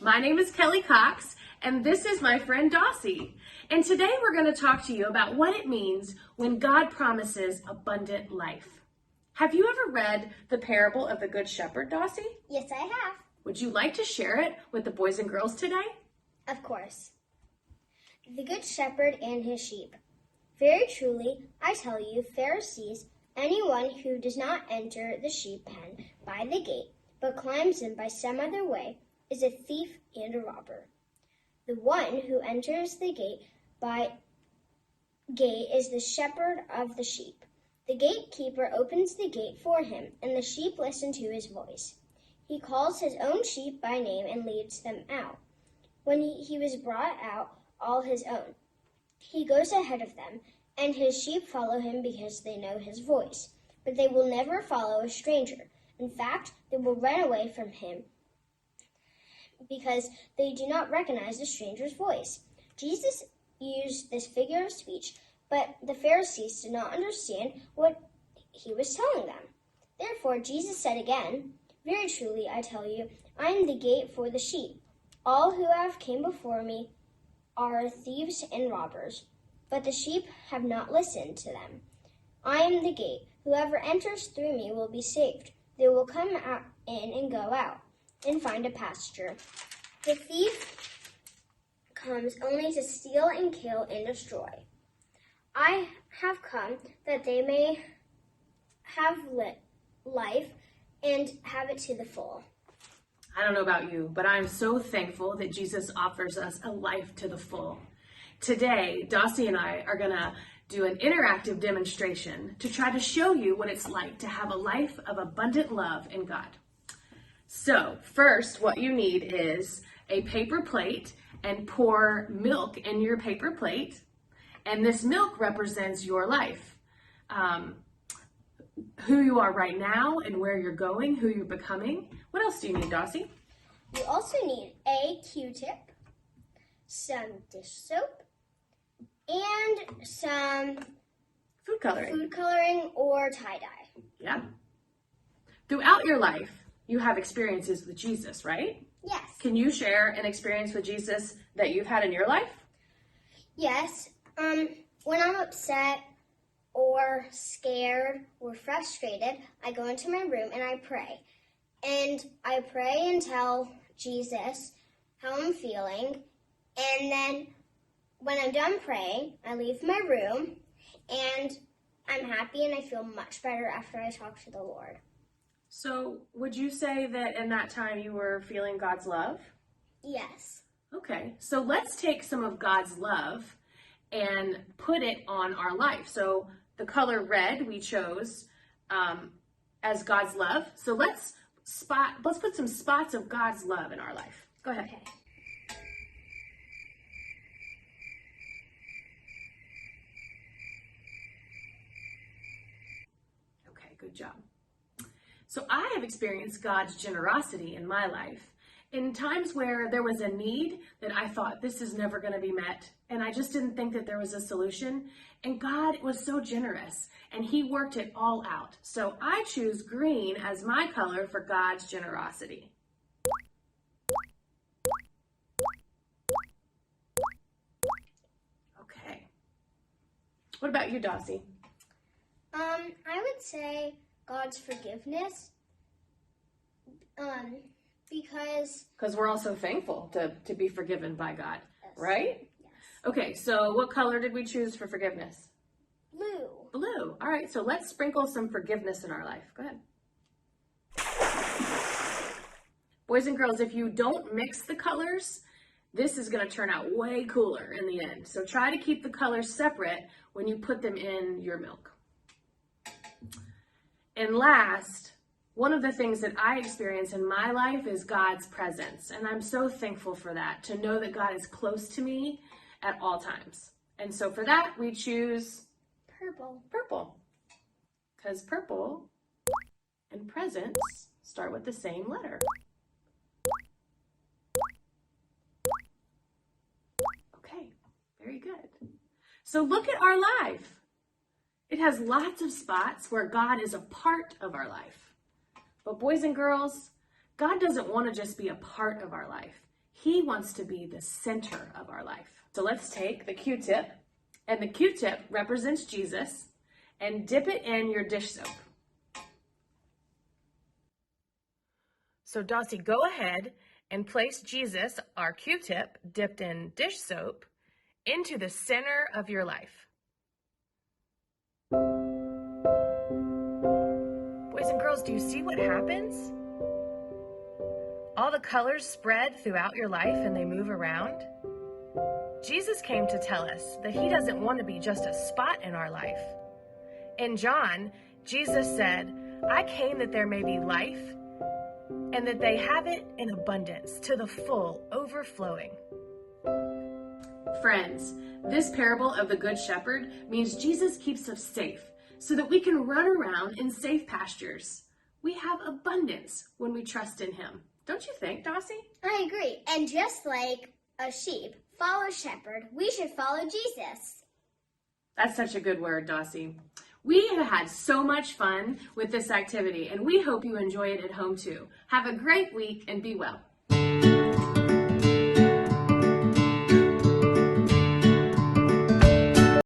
My name is Kelly Cox, and this is my friend Dossie. And today we're going to talk to you about what it means when God promises abundant life. Have you ever read the parable of the Good Shepherd, Dossie? Yes, I have. Would you like to share it with the boys and girls today? Of course. The Good Shepherd and his sheep. Very truly, I tell you, Pharisees, anyone who does not enter the sheep pen by the gate, but climbs in by some other way, is a thief and a robber. The one who enters the gate is the shepherd of the sheep. The gatekeeper opens the gate for him, and the sheep listen to his voice. He calls his own sheep by name and leads them out. When he was brought out, all his own, he goes ahead of them, and his sheep follow him because they know his voice. But they will never follow a stranger. In fact, they will run away from him because they do not recognize the stranger's voice. Jesus used this figure of speech, but the Pharisees did not understand what he was telling them. Therefore, Jesus said again, "Very truly, I tell you, I am the gate for the sheep. All who have came before me are thieves and robbers, but the sheep have not listened to them. I am the gate. Whoever enters through me will be saved. They will come out in and go out and find a pasture. The thief comes only to steal and kill and destroy. I have come that they may have life and have it to the full." I don't know about you, but I'm so thankful that Jesus offers us a life to the full. Today, Dossie and I are going to do an interactive demonstration to try to show you what it's like to have a life of abundant love in God. So, first, what you need is a paper plate and pour milk in your paper plate. And this milk represents your life. Who you are right now and where you're going, who you're becoming. What else do you need, Dossie? You also need a Q-tip, some dish soap, and some Food coloring or tie-dye. Yeah. Throughout your life, you have experiences with Jesus, right? Yes. Can you share an experience with Jesus that you've had in your life? Yes. When I'm upset or scared or frustrated, I go into my room and I pray. And I pray and tell Jesus how I'm feeling. And then when I'm done praying, I leave my room and I'm happy and I feel much better after I talk to the Lord. So would you say that in that time you were feeling God's love? Yes. Okay, so let's take some of God's love and put it on our life. So the color red we chose as God's love. So let's put some spots of God's love in our life. Go ahead. Okay. Okay, good job. So I have experienced God's generosity in my life in times where there was a need that I thought this is never going to be met. And I just didn't think that there was a solution. And God was so generous and he worked it all out. So I choose green as my color for God's generosity. Okay. What about you, Dossie? I would say God's forgiveness. Because we're also thankful to be forgiven by God, yes. Right? Yes. Okay, so what color did we choose for forgiveness? Blue. Blue. All right, so let's sprinkle some forgiveness in our life. Go ahead. Boys and girls, if you don't mix the colors, this is going to turn out way cooler in the end. So try to keep the colors separate when you put them in your milk. And last, one of the things that I experience in my life is God's presence. And I'm so thankful for that, to know that God is close to me at all times. And so for that, we choose purple. Purple. Because purple and presence start with the same letter. Okay, very good. So look at our life. It has lots of spots where God is a part of our life. But boys and girls, God doesn't want to just be a part of our life. He wants to be the center of our life. So let's take the Q-tip, and the Q-tip represents Jesus, and dip it in your dish soap. So Dossie, go ahead and place Jesus, our Q-tip, dipped in dish soap, into the center of your life. Boys and girls, do you see what happens? All the colors spread throughout your life and they move around. Jesus came to tell us that he doesn't want to be just a spot in our life. In John, Jesus said, I came that there may be life and that they have it in abundance to the full, overflowing. Friends, this parable of the Good Shepherd means Jesus keeps us safe so that we can run around in safe pastures. We have abundance when we trust in him. Don't you think, Dossie? I agree. And just like a sheep follows shepherd, we should follow Jesus. That's such a good word, Dossie. We have had so much fun with this activity, and we hope you enjoy it at home too. Have a great week and be well.